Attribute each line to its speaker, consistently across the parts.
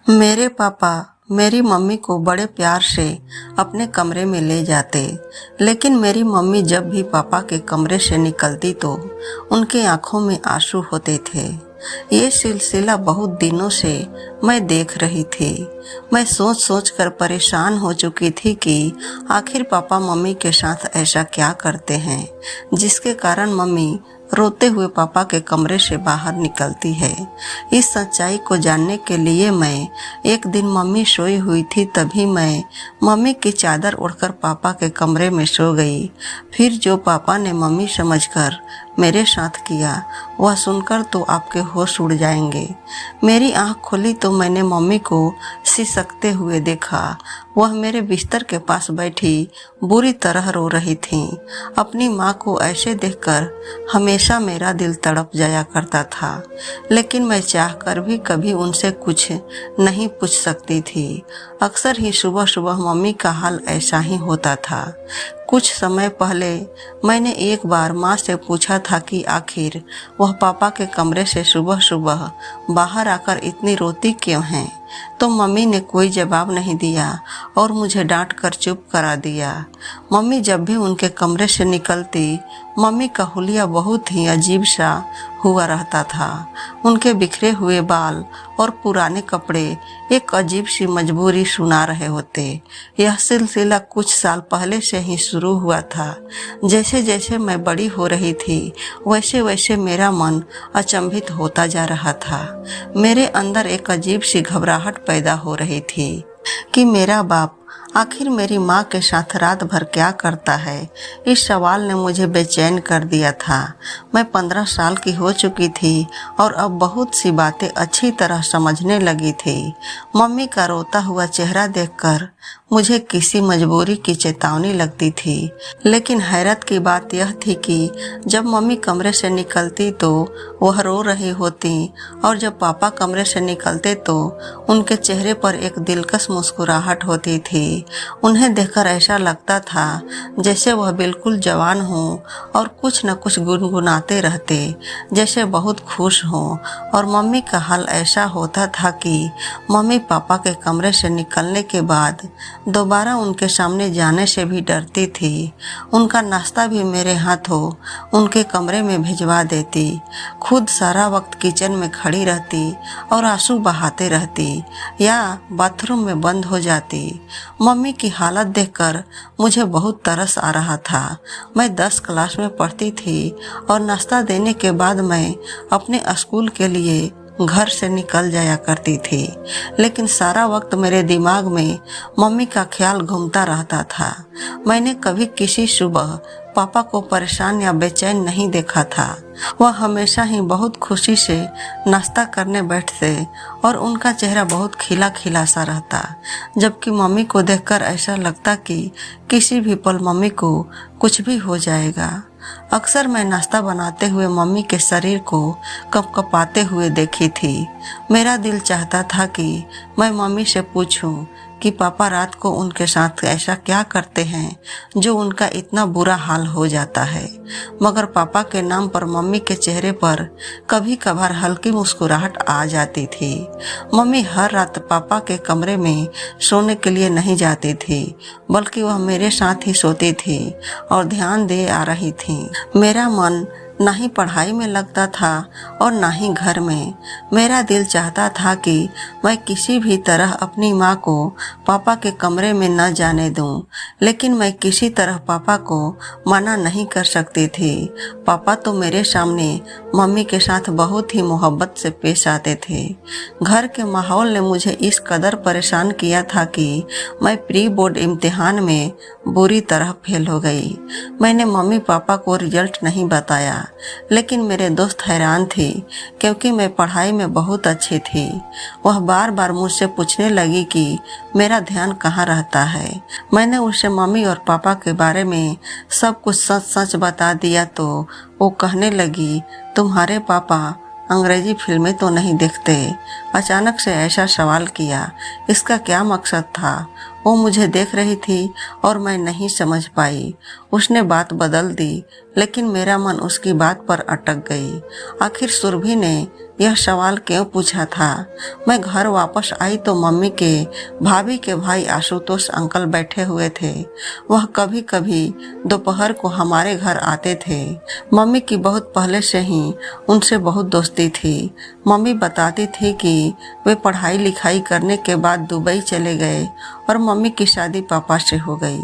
Speaker 1: मेरे पापा मेरी मम्मी को बड़े प्यार से अपने कमरे में ले जाते, लेकिन मेरी मम्मी जब भी पापा के कमरे से निकलती तो उनके आंखों में आंसू होते थे। ये सिलसिला बहुत दिनों से मैं देख रही थी। मैं सोच सोच कर परेशान हो चुकी थी कि आखिर पापा मम्मी के साथ ऐसा क्या करते हैं जिसके कारण मम्मी रोते हुए पापा के कमरे से बाहर निकलती है। इस सच्चाई को जानने के लिए मैं एक दिन मम्मी सोई हुई थी, तभी मैं मम्मी की चादर उड़कर पापा के कमरे में सो गई। फिर जो पापा ने मम्मी समझकर मेरे साथ किया वह सुनकर तो आपके होश उड़ जाएंगे। मेरी आंख खुली तो मैंने मम्मी को सिसकते हुए देखा। वह मेरे बिस्तर के पास बैठी बुरी तरह रो रही थी। अपनी माँ को ऐसे देखकर हमेशा मेरा दिल तड़प जाया करता था, लेकिन मैं चाहकर भी कभी उनसे कुछ नहीं पूछ सकती थी। अक्सर ही सुबह सुबह मम्मी का हाल ऐसा ही होता था। कुछ समय पहले मैंने एक बार माँ से पूछा था कि आखिर वह पापा के कमरे से सुबह सुबह बाहर आकर इतनी रोती क्यों हैं, तो मम्मी ने कोई जवाब नहीं दिया और मुझे डांट कर चुप करा दिया। मम्मी जब भी उनके कमरे से निकलती, मम्मी का हुलिया बहुत ही अजीब सा हुआ रहता था। उनके बिखरे हुए बाल और पुराने कपड़े एक अजीब सी मजबूरी सुना रहे होते। यह सिलसिला कुछ साल पहले से ही शुरू हुआ था। जैसे जैसे मैं बड़ी हो रही थी वैसे वैसे मेरा मन अचंभित होता जा रहा था। मेरे अंदर एक अजीब सी घबराहट पैदा हो रही थी कि मेरा बाप आखिर मेरी माँ के साथ रात भर क्या करता है। इस सवाल ने मुझे बेचैन कर दिया था। मैं 15 साल की हो चुकी थी और अब बहुत सी बातें अच्छी तरह समझने लगी थी। मम्मी का रोता हुआ चेहरा देखकर मुझे किसी मजबूरी की चेतावनी लगती थी, लेकिन हैरत की बात यह थी कि जब मम्मी कमरे से निकलती तो वह रो रही होती और जब पापा कमरे से निकलते तो उनके चेहरे पर एक दिलकश मुस्कुराहट होती थी। उन्हें देखकर ऐसा लगता था जैसे वह बिल्कुल जवान हो और कुछ न कुछ गुनगुनाते रहते, जैसे बहुत खुश हो। और मम्मी का हाल ऐसा होता था कि मम्मी पापा के कमरे से निकलने के बाद दोबारा उनके सामने जाने से भी डरती थी। उनका नाश्ता भी मेरे हाथों उनके कमरे में भिजवा देती, खुद सारा वक्त किचन में खड़ी रहती और आंसू बहाते रहती या बाथरूम में बंद हो जाती। मम्मी की हालत देखकर मुझे बहुत तरस आ रहा था। मैं 10 क्लास में पढ़ती थी और नाश्ता देने के बाद मैं अपने स्कूल के लिए घर से निकल जाया करती थी, लेकिन सारा वक्त मेरे दिमाग में मम्मी का ख्याल घूमता रहता था। मैंने कभी किसी सुबह पापा को परेशान या बेचैन नहीं देखा था। वह हमेशा ही बहुत खुशी से नाश्ता करने बैठते और उनका चेहरा बहुत खिला खिला सा रहता, जबकि मम्मी को देखकर ऐसा लगता कि किसी भी पल मम्मी को कुछ भी हो जाएगा। अक्सर मैं नाश्ता बनाते हुए मम्मी के शरीर को कपकपाते हुए देखी थी। मेरा दिल चाहता था कि मैं मम्मी से पूछूं कि पापा रात को उनके साथ ऐसा क्या करते हैं जो उनका इतना बुरा हाल हो जाता है, मगर पापा के नाम पर मम्मी के चेहरे पर कभी कभार हल्की मुस्कुराहट आ जाती थी। मम्मी हर रात पापा के कमरे में सोने के लिए नहीं जाती थी, बल्कि वह मेरे साथ ही सोती थी और ध्यान दे आ रही थी। मेरा मन ना ही पढ़ाई में लगता था और ना ही घर में। मेरा दिल चाहता था कि मैं किसी भी तरह अपनी माँ को पापा के कमरे में न जाने दूं, लेकिन मैं किसी तरह पापा को मना नहीं कर सकती थी। पापा तो मेरे सामने मम्मी के साथ बहुत ही मोहब्बत से पेश आते थे। घर के माहौल ने मुझे इस कदर परेशान किया था कि मैं प्री बोर्ड इम्तिहान में बुरी तरह फेल हो गई। मैंने मम्मी पापा को रिजल्ट नहीं बताया, लेकिन मेरे दोस्त हैरान थे क्योंकि मैं पढ़ाई में बहुत अच्छी थी। वह बार बार मुझसे पूछने लगी कि मेरा ध्यान कहाँ रहता है। मैंने उसे मम्मी और पापा के बारे में सब कुछ सच सच बता दिया तो वो कहने लगी, तुम्हारे पापा अंग्रेजी फिल्में तो नहीं देखते। अचानक से ऐसा सवाल किया, इसका क्या मकसद था? वो मुझे देख रही थी और मैं नहीं समझ पाई। उसने बात बदल दी, लेकिन मेरा मन उसकी बात पर अटक गई। आखिर सुरभि ने यह सवाल क्यों पूछा था। मैं घर वापस आई तो मम्मी के भाभी के भाई आशुतोष अंकल बैठे हुए थे। वह कभी कभी दोपहर को हमारे घर आते थे। मम्मी की बहुत पहले से ही उनसे बहुत दोस्ती थी। मम्मी बताती थी कि वे पढ़ाई लिखाई करने के बाद दुबई चले गए और मम्मी की शादी पापा से हो गई।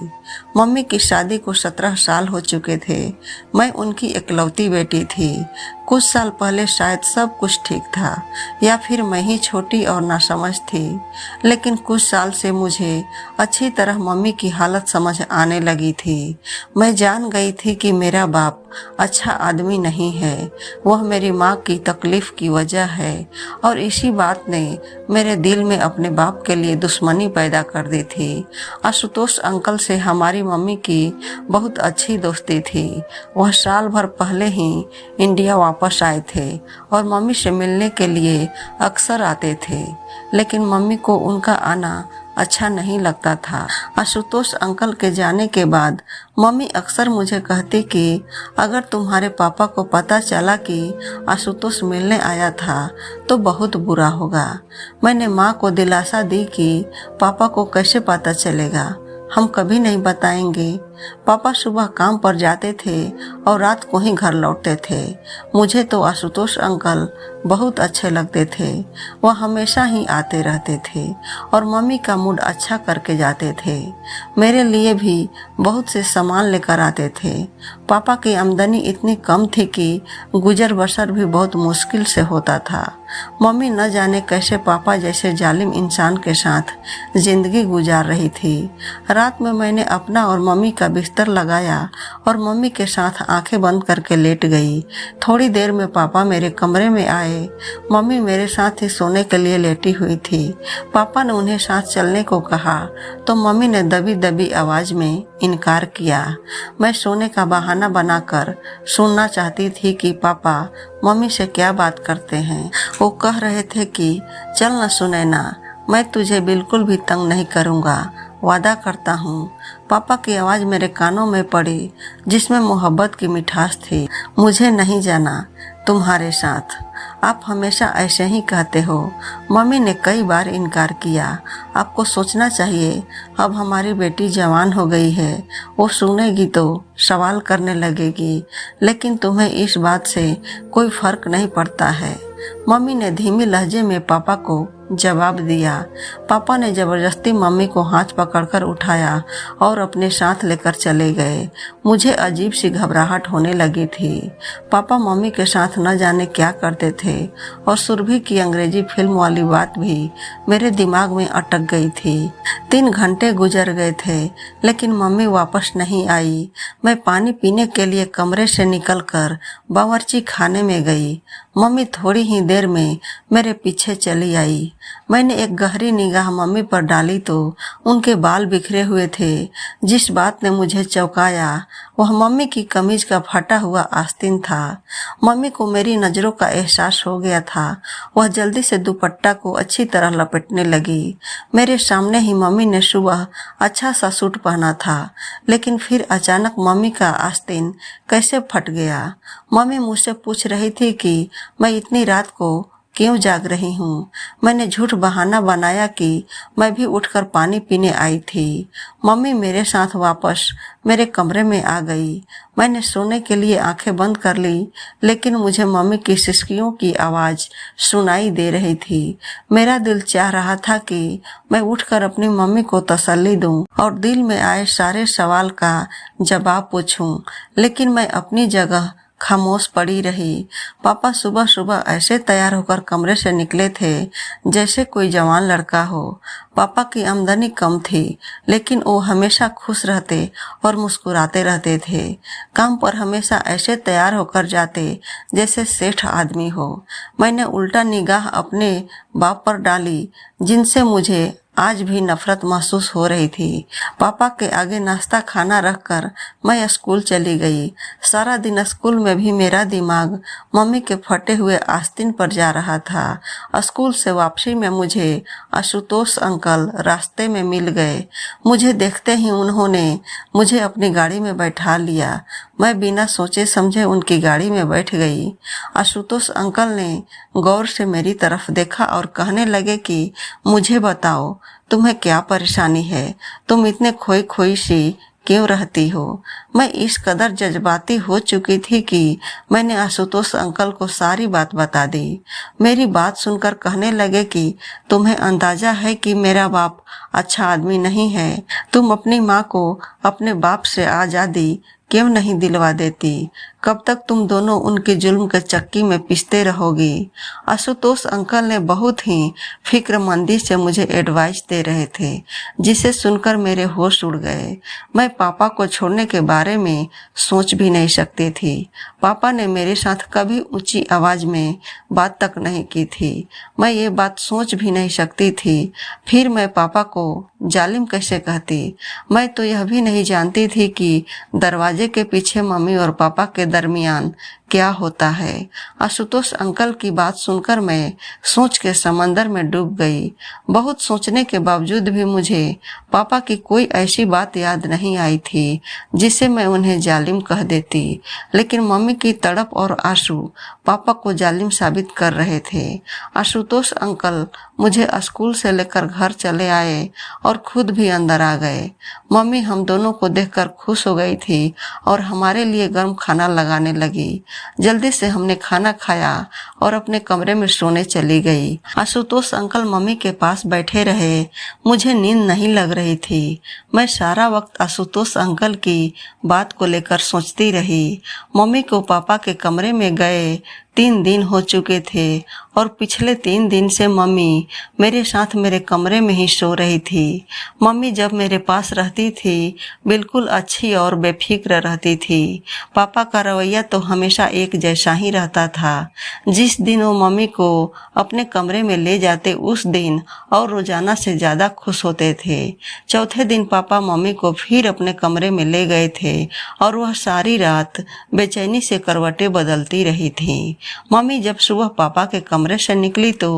Speaker 1: मम्मी की शादी को 17 साल हो चुके थे। मैं उनकी इकलौती बेटी थी। कुछ साल पहले शायद सब कुछ ठीक था या फिर मैं ही छोटी और नासमझ थी, लेकिन कुछ साल से मुझे अच्छी तरह मम्मी की हालत समझ आने लगी थी। मैं जान गई थी कि मेरा बाप अच्छा आदमी नहीं है, वह मेरी माँ की तकलीफ की वजह है और इसी बात ने मेरे दिल में अपने बाप के लिए दुश्मनी पैदा कर दी थी। आशुतोष अंकल से हमारी मम्मी की बहुत अच्छी दोस्ती थी। वह साल भर पहले ही इंडिया वापस आए थे और मम्मी से मिलने के लिए अक्सर आते थे, लेकिन मम्मी को उनका आना अच्छा नहीं लगता था। आशुतोष अंकल के जाने के बाद मम्मी अक्सर मुझे कहती कि अगर तुम्हारे पापा को पता चला कि आशुतोष मिलने आया था तो बहुत बुरा होगा। मैंने माँ को दिलासा दी कि पापा को कैसे पता चलेगा, हम कभी नहीं बताएंगे। पापा सुबह काम पर जाते थे और रात को ही घर लौटते थे। मुझे तो आशुतोष अंकल बहुत अच्छे लगते थे। वह हमेशा ही आते रहते थे और मम्मी का मूड अच्छा करके जाते थे। मेरे लिए भी बहुत से सामान लेकर आते थे। पापा की आमदनी इतनी कम थी कि गुजर बसर भी बहुत मुश्किल से होता था। मम्मी न जाने कैसे पापा जैसे जालिम इंसान के साथ जिंदगी गुजार रही थी। रात में मैंने अपना और मम्मी का बिस्तर लगाया और मम्मी के साथ आंखें बंद करके लेट गई। थोड़ी देर में पापा मेरे कमरे में आए। मम्मी मेरे साथ ही सोने के लिए लेटी हुई थी। पापा ने उन्हें साथ चलने को कहा तो मम्मी ने दबी दबी आवाज में इनकार किया। मैं सोने का बहाना बनाकर सुनना चाहती थी कि पापा मम्मी से क्या बात करते हैं। वो कह रहे थे कि चल न सुनैना, मैं तुझे बिल्कुल भी तंग नहीं करूँगा, वादा करता हूँ। पापा की आवाज़ मेरे कानों में पड़ी जिसमें मोहब्बत की मिठास थी। मुझे नहीं जाना तुम्हारे साथ, आप हमेशा ऐसे ही कहते हो। मम्मी ने कई बार इनकार किया। आपको सोचना चाहिए, अब हमारी बेटी जवान हो गई है, वो सुनेगी तो सवाल करने लगेगी, लेकिन तुम्हें इस बात से कोई फर्क नहीं पड़ता है। मम्मी ने धीमी लहजे में पापा को जवाब दिया। पापा ने जबरदस्ती मम्मी को हाथ पकड़कर उठाया और अपने साथ लेकर चले गए। मुझे अजीब सी घबराहट होने लगी थी। पापा मम्मी के साथ न जाने क्या करते थे और सुरभि की अंग्रेजी फिल्म वाली बात भी मेरे दिमाग में अटक गई थी। 3 घंटे गुजर गए थे लेकिन मम्मी वापस नहीं आई। मैं पानी पीने के लिए कमरे से निकलकर बावर्ची खाने में गई। मम्मी थोड़ी ही देर में मेरे पीछे चली आई। मैंने एक गहरी निगाह मम्मी पर डाली तो उनके बाल बिखरे हुए थे। जिस बात ने मुझे चौंकाया वह मम्मी की कमीज का फटा हुआ आस्तीन था। मम्मी को मेरी नज़रों का एहसास हो गया था। वह जल्दी से दुपट्टा को अच्छी तरह लपेटने लगी। मेरे सामने ही मम्मी ने सुबह अच्छा सा सूट पहना था, लेकिन फिर अचानक मम्मी का आस्तीन कैसे फट गया। मम्मी मुझसे पूछ रही थी कि मैं इतनी रात को क्यों जाग रही हूँ। मैंने झूठ बहाना बनाया कि मैं भी उठकर पानी पीने आई थी। मम्मी मेरे साथ वापस मेरे कमरे में आ गई। मैंने सोने के लिए आंखें बंद कर ली, लेकिन मुझे मम्मी की सिसकियों की आवाज़ सुनाई दे रही थी। मेरा दिल चाह रहा था कि मैं उठकर अपनी मम्मी को तसल्ली दूं और दिल में आए सारे सवाल का जवाब पूछूं, लेकिन मैं अपनी जगह खामोश पड़ी रही। पापा सुबह सुबह ऐसे तैयार होकर कमरे से निकले थे जैसे कोई जवान लड़का हो। पापा की आमदनी कम थी, लेकिन वो हमेशा खुश रहते और मुस्कुराते रहते थे। काम पर हमेशा ऐसे तैयार होकर जाते जैसे सेठ आदमी हो। मैंने उल्टा निगाह अपने बाप पर डाली जिनसे मुझे आज भी नफरत महसूस हो रही थी। पापा के आगे नाश्ता खाना रखकर मैं स्कूल चली गई। सारा दिन स्कूल में भी मेरा दिमाग मम्मी के फटे हुए आस्तीन पर जा रहा था। स्कूल से वापसी में मुझे आशुतोष अंकल रास्ते में मिल गए। मुझे देखते ही उन्होंने मुझे अपनी गाड़ी में बैठा लिया। मैं बिना सोचे समझे उनकी गाड़ी में बैठ गई। आशुतोष अंकल ने गौर से मेरी तरफ देखा और कहने लगे कि मुझे बताओ, तुम्हें क्या परेशानी है? तुम इतने खोई खोई सी क्यों रहती हो? मैं इस कदर जज्बाती हो चुकी थी कि मैंने आशुतोष अंकल को सारी बात बता दी। मेरी बात सुनकर कहने लगे कि तुम्हें अंदाजा है कि मेरा बाप अच्छा आदमी नहीं है। तुम अपनी माँ को अपने बाप से आज़ादी क्यों नहीं दिलवा देती? कब तक तुम दोनों उनके जुल्म के चक्की में पिसते रहोगी? आशुतोष अंकल ने बहुत ही फिक्रमंदी से मुझे एडवाइस दे रहे थे, जिसे सुनकर मेरे होश उड़ गए। मैं पापा को छोड़ने के बारे में सोच भी नहीं सकती थी। पापा ने मेरे साथ कभी ऊंची आवाज में बात तक नहीं की थी। मैं ये बात सोच भी नहीं सकती थी। फिर मैं पापा को जालिम कैसे कहती? मैं तो यह भी नहीं जानती थी कि दरवाजे के पीछे मम्मी और पापा के दरमियान क्या होता है। आशुतोष अंकल की बात सुनकर मैं सोच के समंदर में डूब गई। बहुत सोचने के बावजूद भी मुझे पापा की कोई ऐसी बात याद नहीं आई थी जिसे मैं उन्हें जालिम कह देती। लेकिन मम्मी की तड़प और आंसू पापा को जालिम साबित कर रहे थे। आशुतोष अंकल मुझे स्कूल से लेकर घर चले आए और खुद भी अंदर आ गए। मम्मी हम दोनों को देखकर खुश हो गई थी और हमारे लिए गर्म खाना लगाने लगी। जल्दी से हमने खाना खाया और अपने कमरे में सोने चली गई। आशुतोष अंकल मम्मी के पास बैठे रहे। मुझे नींद नहीं लग रही थी। मैं सारा वक्त आशुतोष अंकल की बात को लेकर सोचती रही। मम्मी को पापा के कमरे में गए 3 दिन हो चुके थे और पिछले 3 दिन से मम्मी मेरे साथ मेरे कमरे में ही सो रही थी। मम्मी जब मेरे पास रहती थी बिल्कुल अच्छी और बेफिक्र रहती थी। पापा का रवैया तो हमेशा एक जैसा ही रहता था। जिस दिन वो मम्मी को अपने कमरे में ले जाते उस दिन और रोजाना से ज़्यादा खुश होते थे। चौथे दिन पापा मम्मी को फिर अपने कमरे में ले गए थे और वह सारी रात बेचैनी से करवटें बदलती रही थी। मम्मी जब सुबह पापा के कमरे से निकली तो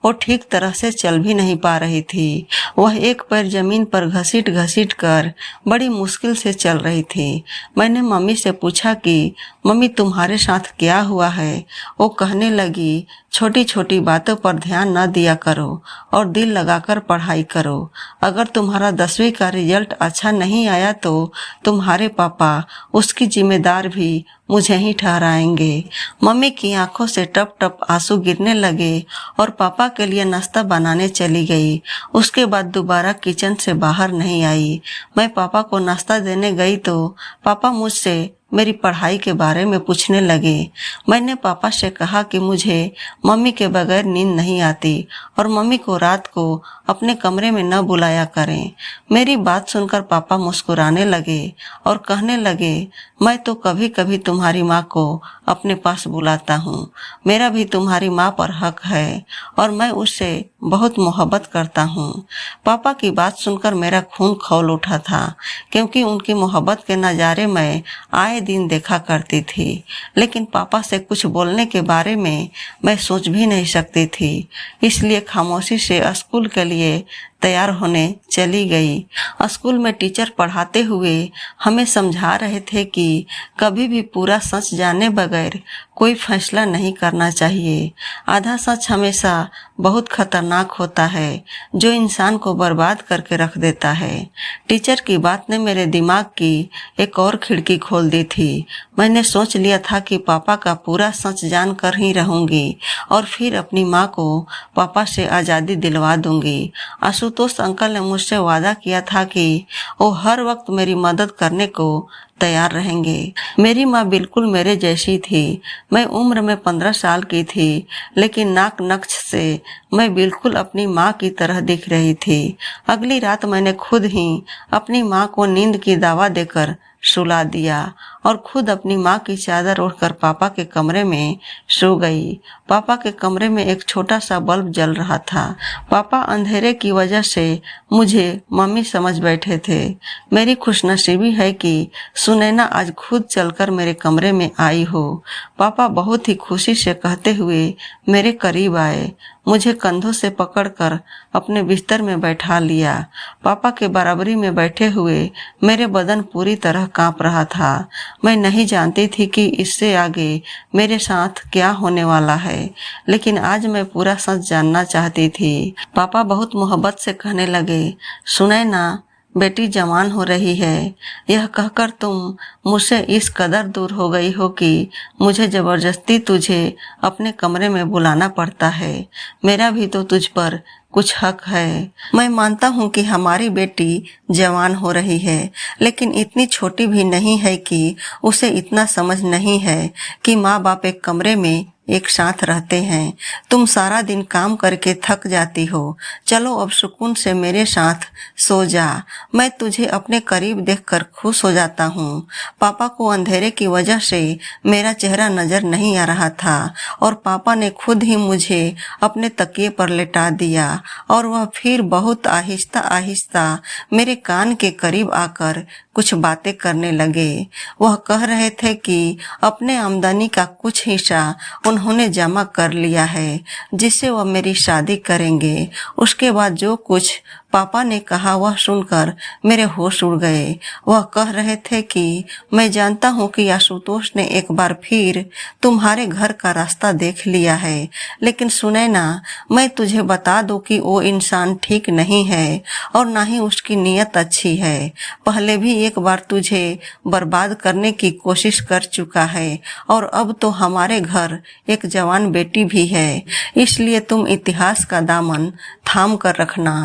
Speaker 1: वो ठीक तरह से चल भी नहीं पा रही थी। वह एक पैर जमीन पर घसीट घसीट कर बड़ी मुश्किल से चल रही थी। मैंने मम्मी से पूछा कि मम्मी तुम्हारे साथ क्या हुआ है? वो कहने लगी, छोटी छोटी बातों पर ध्यान न दिया करो और दिल लगाकर पढ़ाई करो। अगर तुम्हारा 10वीं का रिजल्ट अच्छा नहीं आया तो तुम्हारे पापा उसकी जिम्मेदार भी मुझे ही ठहराएंगे। मम्मी की आंखों से टप टप आंसू गिरने लगे और पापा के लिए नाश्ता बनाने चली गई। उसके बाद दोबारा किचन से बाहर नहीं आई। मैं पापा को नाश्ता देने गई तो पापा मुझसे मेरी पढ़ाई के बारे में पूछने लगे। मैंने पापा से कहा कि मुझे मम्मी के बगैर नींद नहीं आती और मम्मी को रात को अपने कमरे में न बुलाया करें। मेरी बात सुनकर पापा मुस्कुराने लगे और कहने लगे, मैं तो कभी कभी तुम्हारी माँ को अपने पास बुलाता हूँ। मेरा भी तुम्हारी माँ पर हक है और मैं उससे बहुत मोहब्बत करता हूँ। पापा की बात सुनकर मेरा खून खौल उठा था, क्योंकि उनकी मोहब्बत के नज़ारे मैं आए दिन देखा करती थी। लेकिन पापा से कुछ बोलने के बारे में मैं सोच भी नहीं सकती थी, इसलिए खामोशी से स्कूल के लिए तैयार होने चली गई। स्कूल में टीचर पढ़ाते हुए हमें समझा रहे थे कि कभी भी पूरा सच जाने बगैर कोई फैसला नहीं करना चाहिए। आधा सच हमेशा बहुत खतरनाक होता है, जो इंसान को बर्बाद करके रख देता है। टीचर की बात ने मेरे दिमाग की एक और खिड़की खोल दी थी। मैंने सोच लिया था कि पापा का पूरा सच जान कर ही रहूंगी और फिर अपनी माँ को पापा से आज़ादी दिलवा दूंगी। आशुतोष अंकल ने मुझसे वादा किया था कि वो हर वक्त मेरी मदद करने को तैयार रहेंगे। मेरी माँ बिल्कुल मेरे जैसी थी। मैं उम्र में 15 साल की थी, लेकिन नाक नक्श से मैं बिल्कुल अपनी माँ की तरह दिख रही थी। अगली रात मैंने खुद ही अपनी माँ को नींद की दवा देकर सुला दिया और खुद अपनी माँ की चादर ओढ़कर पापा के कमरे में सो गई। पापा के कमरे में एक छोटा सा बल्ब जल रहा था। पापा अंधेरे की वजह से मुझे मम्मी समझ बैठे थे। मेरी खुशनसीबी है कि सुनैना आज खुद चलकर मेरे कमरे में आई हो। पापा बहुत ही खुशी से कहते हुए मेरे करीब आए। मुझे कंधों से पकड़कर अपने बिस्तर में बैठा लिया। पापा के बराबरी में बैठे हुए मेरे बदन पूरी तरह कांप रहा था। मैं नहीं जानती थी कि इससे आगे मेरे साथ क्या होने वाला है, लेकिन आज मैं पूरा सच जानना चाहती थी। पापा बहुत मोहब्बत से कहने लगे, सुने ना बेटी, जवान हो रही है। यह कहकर तुम मुझसे इस कदर दूर हो गई हो कि मुझे जबरदस्ती तुझे अपने कमरे में बुलाना पड़ता है। मेरा भी तो तुझ पर कुछ हक है। मैं मानता हूँ कि हमारी बेटी जवान हो रही है, लेकिन इतनी छोटी भी नहीं है कि उसे इतना समझ नहीं है कि माँ बाप एक कमरे में एक साथ रहते हैं। तुम सारा दिन काम करके थक जाती हो, चलो अब सुकून से मेरे साथ सो जा। मैं तुझे अपने करीब देखकर खुश हो जाता हूँ। पापा को अंधेरे की वजह से मेरा चेहरा नजर नहीं आ रहा था और पापा ने खुद ही मुझे अपने तकिए पर लेटा दिया और वह फिर बहुत आहिस्ता आहिस्ता मेरे कान के करीब आकर कुछ बातें करने लगे। वह कह रहे थे कि अपने आमदनी का कुछ हिस्सा उन्होंने जमा कर लिया है, जिससे वह मेरी शादी करेंगे। उसके बाद जो कुछ पापा ने कहा वह सुनकर मेरे होश उड़ गए। वह कह रहे थे कि मैं जानता हूँ कि आशुतोष ने एक बार फिर तुम्हारे घर का रास्ता देख लिया है, लेकिन सुने ना, मैं तुझे बता दूं कि वो इंसान ठीक नहीं है और ना ही उसकी नीयत अच्छी है। पहले भी एक बार तुझे बर्बाद करने की कोशिश कर चुका है और अब तो हमारे घर एक जवान बेटी भी है, इसलिए तुम इतिहास का दामन थाम कर रखना।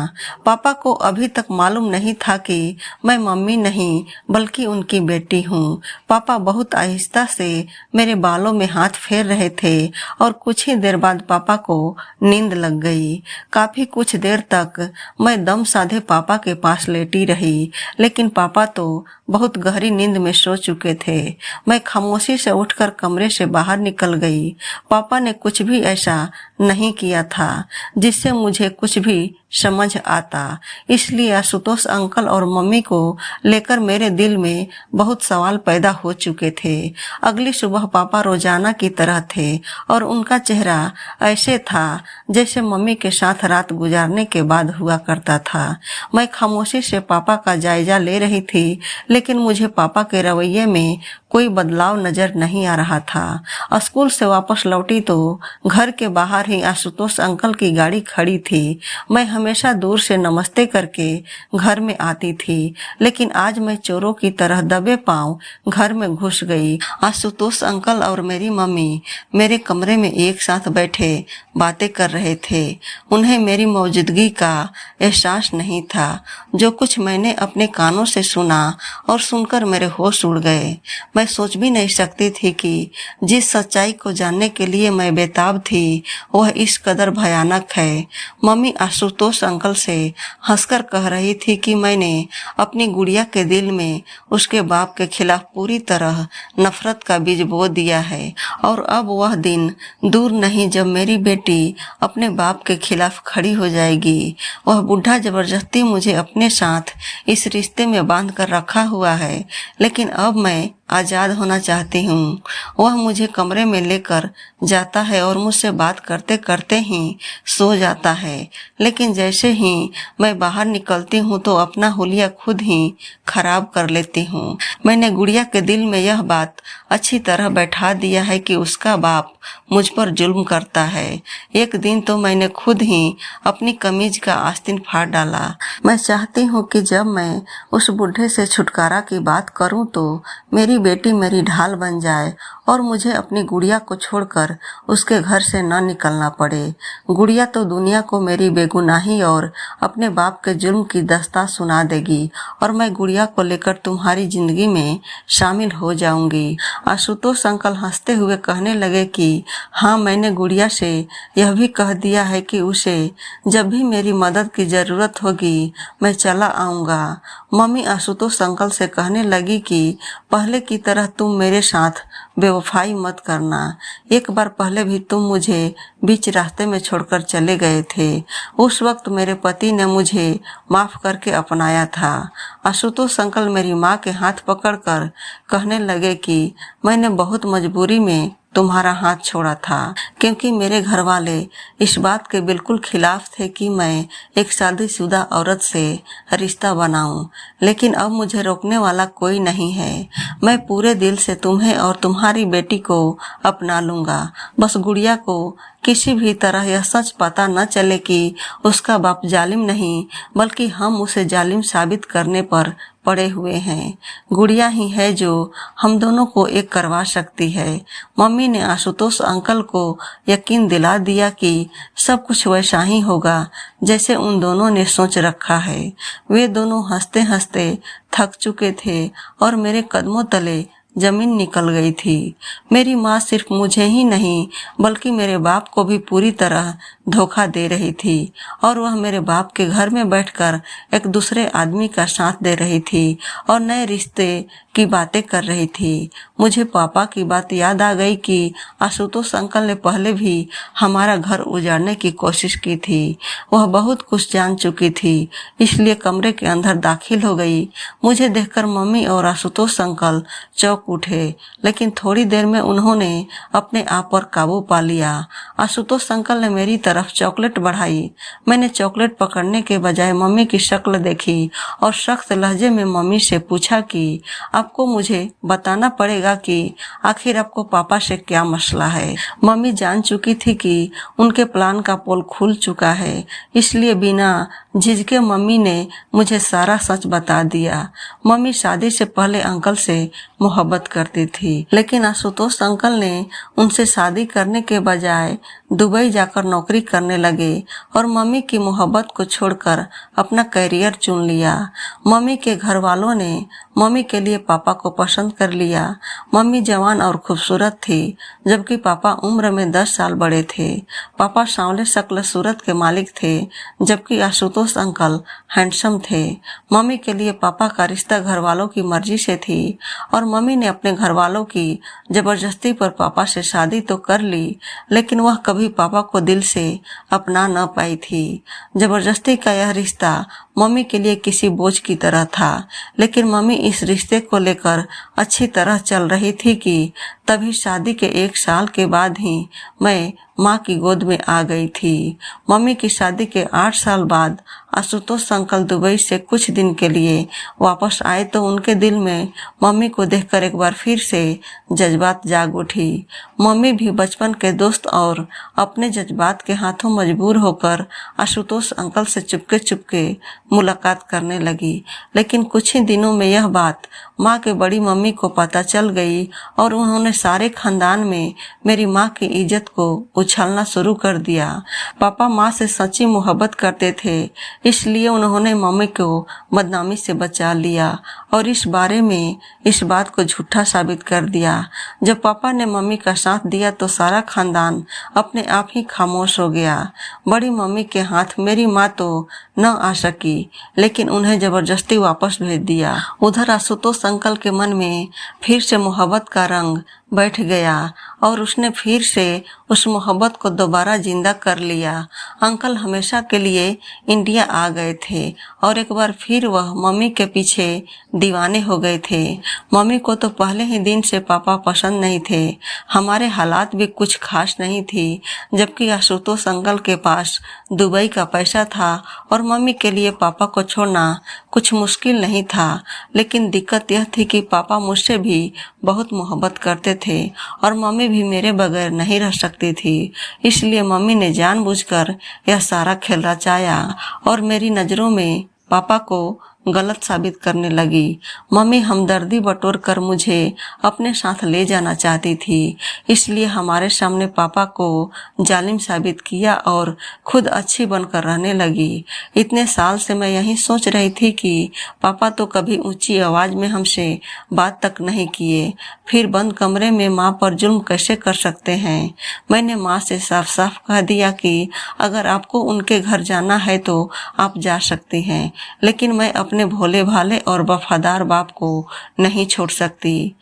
Speaker 1: पापा को अभी तक मालूम नहीं था कि मैं मम्मी नहीं बल्कि उनकी बेटी हूँ। पापा बहुत आहिस्ता से मेरे बालों में हाथ फेर रहे थे और कुछ ही देर बाद पापा को नींद लग गई। काफी कुछ देर तक मैं दम साधे पापा के पास लेटी रही, लेकिन पापा तो बहुत गहरी नींद में सो चुके थे। मैं खामोशी से उठकर कमरे से बाहर निकल गई। पापा ने कुछ भी ऐसा नहीं किया था जिससे मुझे कुछ भी समझ आता, इसलिए आशुतोष अंकल और मम्मी को लेकर मेरे दिल में बहुत सवाल पैदा हो चुके थे। अगली सुबह पापा रोजाना की तरह थे और उनका चेहरा ऐसे था जैसे मम्मी के साथ रात गुजारने के बाद हुआ करता था। मैं खामोशी से पापा का जायजा ले रही थी, लेकिन मुझे पापा के रवैये में कोई बदलाव नजर नहीं आ रहा था। स्कूल से वापस लौटी तो घर के बाहर ही आशुतोष अंकल की गाड़ी खड़ी थी। मैं हमेशा दूर से नमस्ते करके घर में आती थी, लेकिन आज मैं चोरों की तरह दबे पांव घर में घुस गई। आशुतोष अंकल और मेरी मम्मी मेरे कमरे में एक साथ बैठे बातें कर रहे थे। उन्हें मेरी मौजूदगी का एहसास नहीं था। जो कुछ मैंने अपने कानों से सुना और सुनकर मेरे होश उड़ गए। मैं सोच भी नहीं सकती थी कि जिस सच्चाई को जानने के लिए मैं बेताब थी वह इस कदर भयानक है। मम्मी आशुतोष अंकल से हंसकर कह रही थी कि मैंने अपनी गुड़िया के दिल में उसके बाप के खिलाफ पूरी तरह नफरत का बीज बो दिया है और अब वह दिन दूर नहीं जब मेरी बेटी अपने बाप के खिलाफ खड़ी हो जाएगी। वह बुढ़ा जबरदस्ती मुझे अपने साथ इस रिश्ते में बांध कर रखा हुआ है, लेकिन अब मैं आजाद होना चाहती हूँ। वह मुझे कमरे में लेकर जाता है और मुझसे बात करते करते ही सो जाता है, लेकिन जैसे ही मैं बाहर निकलती हूँ तो अपना हुलिया खुद ही खराब कर लेती हूँ। मैंने गुड़िया के दिल में यह बात अच्छी तरह बैठा दिया है कि उसका बाप मुझ पर जुल्म करता है। एक दिन तो मैंने खुद ही अपनी कमीज का आस्तीन फाड़ डाला। मैं चाहती हूँ कि जब मैं उस बुढ़े से छुटकारा की बात करूँ तो मेरी बेटी मेरी ढाल बन जाए और मुझे अपनी गुड़िया को छोड़कर उसके घर से न निकलना पड़े। गुड़िया तो दुनिया को मेरी बेगुनाही और अपने बाप के जुल्म की दास्तां सुना देगी और मैं गुड़िया को लेकर तुम्हारी जिंदगी में शामिल हो जाऊंगी। आशुतोष अंकल हंसते हुए कहने लगे कि हाँ, मैंने गुड़िया से यह भी कह दिया है कि उसे जब भी मेरी मदद की जरूरत होगी मैं चला आऊंगा। मम्मी आशुतोष अंकल से कहने लगी कि पहले की तरह तुम मेरे साथ बेवफाई मत करना। एक बार पहले भी तुम मुझे बीच रास्ते में छोड़कर चले गए थे। उस वक्त मेरे पति ने मुझे माफ करके अपनाया था। आशुतोष अंकल मेरी माँ के हाथ पकड़कर कहने लगे कि मैंने बहुत मजबूरी में तुम्हारा हाथ छोड़ा था, क्योंकि मेरे घर वाले इस बात के बिल्कुल खिलाफ थे कि मैं एक शादीशुदा औरत से रिश्ता बनाऊं। लेकिन अब मुझे रोकने वाला कोई नहीं है। मैं पूरे दिल से तुम्हें और तुम्हारी बेटी को अपना लूंगा। बस गुड़िया को किसी भी तरह यह सच पता न चले कि उसका बाप जालिम नहीं, बल्कि हम उसे जालिम साबित करने पर पड़े हुए हैं। गुड़िया ही है जो हम दोनों को एक करवा सकती है। मम्मी ने आशुतोष अंकल को यकीन दिला दिया कि सब कुछ वैसा ही होगा जैसे उन दोनों ने सोच रखा है। वे दोनों हंसते हंसते थक चुके थे और मेरे कदमों तले जमीन निकल गई थी। मेरी माँ सिर्फ मुझे ही नहीं बल्कि मेरे बाप को भी पूरी तरह धोखा दे रही थी और वह मेरे बाप के घर में बैठकर एक दूसरे आदमी का साथ दे रही थी और नए रिश्ते की बातें कर रही थी। मुझे पापा की बात याद आ गई कि आशुतोष अंकल ने पहले भी हमारा घर उजाड़ने की कोशिश की थी। वह बहुत कुछ जान चुकी थी, इसलिए कमरे के अंदर दाखिल हो गई। मुझे देखकर मम्मी और आशुतोष अंकल चौंक उठे, लेकिन थोड़ी देर में उन्होंने अपने आप पर काबू पा लिया। आशुतोष अंकल ने मेरी तरफ चॉकलेट बढ़ाई। मैंने चॉकलेट पकड़ने के बजाय मम्मी की शक्ल देखी और सख्त लहजे में मम्मी से पूछा कि आपको मुझे बताना पड़ेगा कि आखिर आपको पापा से क्या मसला है। मम्मी जान चुकी थी कि उनके प्लान का पोल खुल चुका है, इसलिए बिना झिझके मम्मी ने मुझे सारा सच बता दिया। मम्मी शादी से पहले अंकल से मोहब्बत करती थी, लेकिन आशुतोष अंकल ने उनसे शादी करने के बजाय दुबई जाकर नौकरी करने लगे और मम्मी की मोहब्बत को छोड़कर अपना करियर चुन लिया। मम्मी के घर वालों ने मम्मी के लिए पापा को पसंद कर लिया। मम्मी जवान और खूबसूरत थी, जबकि पापा उम्र में 10 साल बड़े थे। पापा सांवले शक्ल सूरत के मालिक थे, जबकि आशुतोष अंकल हैंडसम थे। मम्मी के लिए पापा का रिश्ता घर वालों की मर्जी से थी और मम्मी ने अपने घर वालों की जबरदस्ती पर पापा से शादी तो कर ली, लेकिन वह कभी पापा को दिल से अपना न पाई थी। जबरदस्ती का यह रिश्ता मम्मी के लिए किसी बोझ की तरह था, लेकिन मम्मी इस रिश्ते को लेकर अच्छी तरह चल रही थी कि तभी शादी के 1 साल के बाद ही मैं माँ की गोद में आ गई थी। मम्मी की शादी के 8 साल बाद आशुतोष अंकल दुबई से कुछ दिन के लिए वापस आए तो उनके दिल में मम्मी को देखकर एक बार फिर से जज्बात जाग उठी। मम्मी भी बचपन के दोस्त और अपने जज्बात के हाथों मजबूर होकर आशुतोष अंकल से चुपके चुपके मुलाकात करने लगी। लेकिन कुछ ही दिनों में यह बात माँ के बड़ी मम्मी को पता चल गई और उन्होंने सारे खानदान में मेरी माँ की इज्जत को उछालना शुरू कर दिया। पापा माँ से सच्ची मोहब्बत करते थे, इसलिए उन्होंने मम्मी को बदनामी से बचा लिया और इस बात को झूठा साबित कर दिया। जब पापा ने मम्मी का साथ दिया तो सारा खानदान अपने आप ही खामोश हो गया। बड़ी मम्मी के हाथ मेरी माँ तो न आ सकी, लेकिन उन्हें जबरदस्ती वापस भेज दिया। उधर आशुतोष अंकल के मन में फिर से मोहब्बत का रंग बैठ गया और उसने फिर से उस मोहब्बत को दोबारा जिंदा कर लिया। अंकल हमेशा के लिए इंडिया आ गए थे और एक बार फिर वह मम्मी के पीछे दीवाने हो गए थे। मम्मी को तो पहले ही दिन से पापा पसंद नहीं थे। हमारे हालात भी कुछ खास नहीं थी, जबकि आशुतोष अंकल के पास दुबई का पैसा था और मम्मी के लिए पापा को छोड़ना कुछ मुश्किल नहीं था। लेकिन दिक्कत यह थी कि पापा मुझसे भी बहुत मोहब्बत करते थे और मम्मी भी मेरे बगैर नहीं रह सकती थी। इसलिए मम्मी ने जानबूझकर यह सारा खेल रचाया और मेरी नज़रों में पापा को गलत साबित करने लगी। मम्मी हमदर्दी बटोर कर मुझे अपने साथ ले जाना चाहती थी, इसलिए हमारे सामने पापा को जालिम साबित किया और खुद अच्छी बनकर रहने लगी। इतने साल से मैं यही सोच रही थी कि पापा तो कभी ऊंची आवाज में हमसे बात तक नहीं किए, फिर बंद कमरे में माँ पर जुल्म कैसे कर सकते हैं। मैंने माँ से साफ साफ कह दिया कि अगर आपको उनके घर जाना है तो आप जा सकती हैं, लेकिन मैं अपने भोले भाले और वफादार बाप को नहीं छोड़ सकती।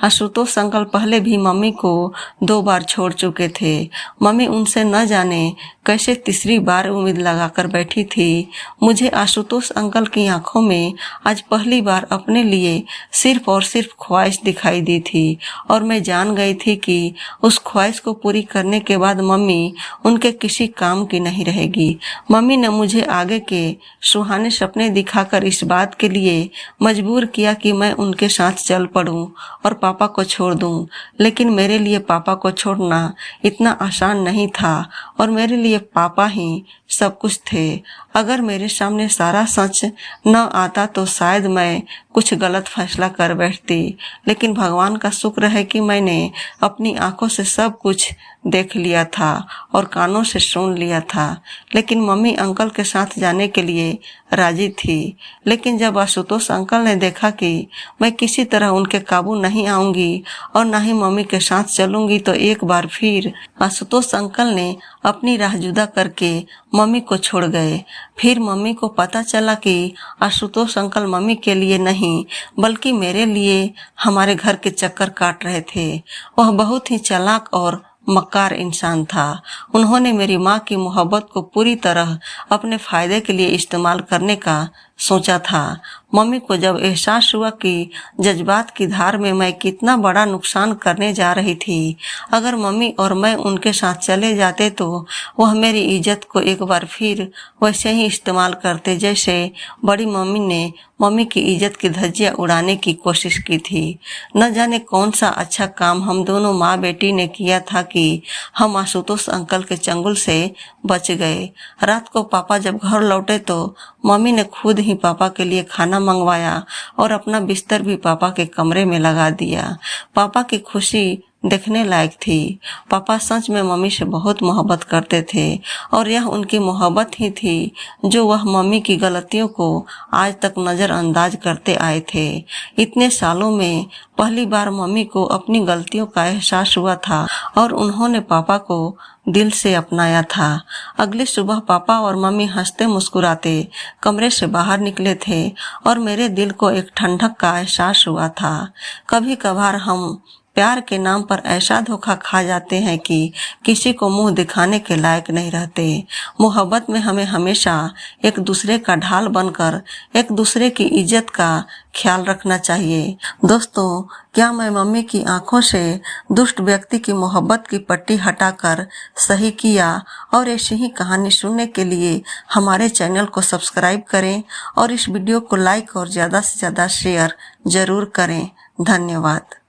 Speaker 1: आशुतोष अंकल पहले भी मम्मी को 2 बार छोड़ चुके थे। मम्मी उनसे न जाने कैसे तीसरी बार उम्मीद लगाकर बैठी थी। मुझे आशुतोष अंकल की आंखों में आज पहली बार अपने लिए सिर्फ और सिर्फ ख्वाहिश दिखाई दी थी और मैं जान गई थी कि उस ख्वाहिश को पूरी करने के बाद मम्मी उनके किसी काम की नहीं रहेगी। मम्मी ने मुझे आगे के सुहाने सपने दिखाकर इस बात के लिए मजबूर किया कि मैं उनके साथ चल पड़ूं और पापा को छोड़ दूं, लेकिन मेरे लिए पापा को छोड़ना इतना आसान नहीं था और मेरे लिए पापा ही सब कुछ थे। अगर मेरे सामने सारा सच न आता तो शायद मैं कुछ गलत फैसला कर बैठती, लेकिन भगवान का शुक्र है कि मैंने अपनी आंखों से सब कुछ देख लिया था और कानों से सुन लिया था। लेकिन मम्मी अंकल के साथ जाने के लिए राजी थी, लेकिन जब आशुतोष अंकल ने देखा कि मैं किसी तरह उनके काबू नहीं आऊंगी और ना ही मम्मी के साथ चलूंगी तो एक बार फिर आशुतोष अंकल ने अपनी राह जुदा करके मम्मी को छोड़ गए। फिर मम्मी को पता चला कि आशुतोष अंकल मम्मी के लिए नहीं बल्कि मेरे लिए हमारे घर के चक्कर काट रहे थे। वह बहुत ही चालाक और मक्कार इंसान था। उन्होंने मेरी माँ की मोहब्बत को पूरी तरह अपने फायदे के लिए इस्तेमाल करने का सोचा था। मम्मी को जब एहसास हुआ कि जज्बात की धार में मैं कितना बड़ा नुकसान करने जा रही थी, अगर मम्मी और मैं उनके साथ चले जाते तो वह मेरी इज्जत को एक बार फिर वैसे ही इस्तेमाल करते जैसे बड़ी मम्मी ने मम्मी की इज्जत की धज्जियां उड़ाने की कोशिश की थी। न जाने कौन सा अच्छा काम हम दोनों माँ बेटी ने किया था कि हम आशुतोष अंकल के चंगुल से बच गए। रात को पापा जब घर लौटे तो मम्मी ने खुद ही पापा के लिए खाना मंगवाया और अपना बिस्तर भी पापा के कमरे में लगा दिया। पापा की खुशी देखने लायक थी। पापा सच में मम्मी से बहुत मोहब्बत करते थे और यह उनकी मोहब्बत ही थी जो वह मम्मी की गलतियों को आज तक नज़रअंदाज करते आए थे। इतने सालों में पहली बार मम्मी को अपनी गलतियों का एहसास हुआ था और उन्होंने पापा को दिल से अपनाया था। अगली सुबह पापा और मम्मी हंसते मुस्कुराते कमरे से बाहर निकले थे और मेरे दिल को एक ठंडक का एहसास हुआ था। कभी कभार हम प्यार के नाम पर ऐसा धोखा खा जाते हैं कि किसी को मुंह दिखाने के लायक नहीं रहते। मोहब्बत में हमें हमेशा एक दूसरे का ढाल बनकर एक दूसरे की इज्जत का ख्याल रखना चाहिए। दोस्तों, क्या मैं मम्मी की आंखों से दुष्ट व्यक्ति की मोहब्बत की पट्टी हटाकर सही किया? और ऐसी ही कहानी सुनने के लिए हमारे चैनल को सब्सक्राइब करें और इस वीडियो को लाइक और ज़्यादा से ज़्यादा शेयर जरूर करें। धन्यवाद।